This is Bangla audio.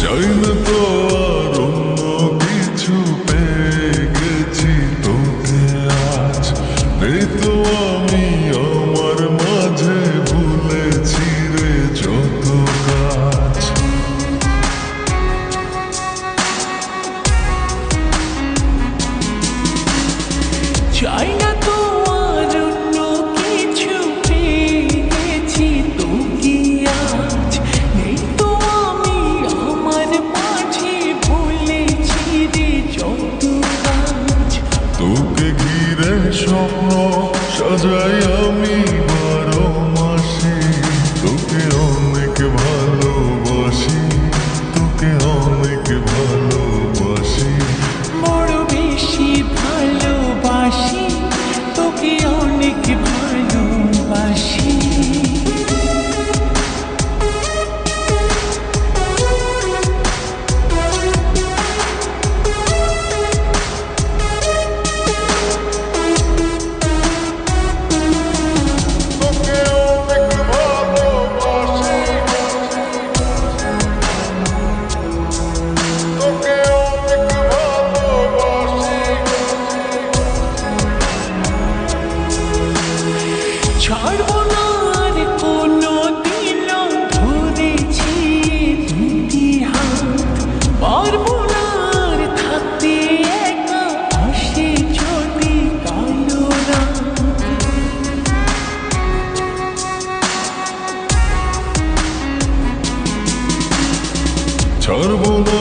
চাই না তো আর অন্য কিছু, পেয়ে গেছি তোকে আজ। নেই তো আমি আমার মাঝে, ভুলেছি রে যত কাজ। চাই না তো আর অন্য কিছু, পেয়ে গেছি তোকে আজ। নেই তো আমি আমার মাঝে, ভুলেছি রে যত কাজ। তোকে ঘিরে স্বপ্ন সাজাই আমি 12 মাসে, তোকে অনেক ভালোবাসি, তোকে অনেক ভালোবাসি। বড় বেশি ভালোবাসি, তোকে অনেক ভালোবাসি। ছাড়বো না আর কোনো দিন, ধরেছি দুটি হাত। পারবো না আর থাকতে একা, আসে যদি কালো রাত। ছাড়বো না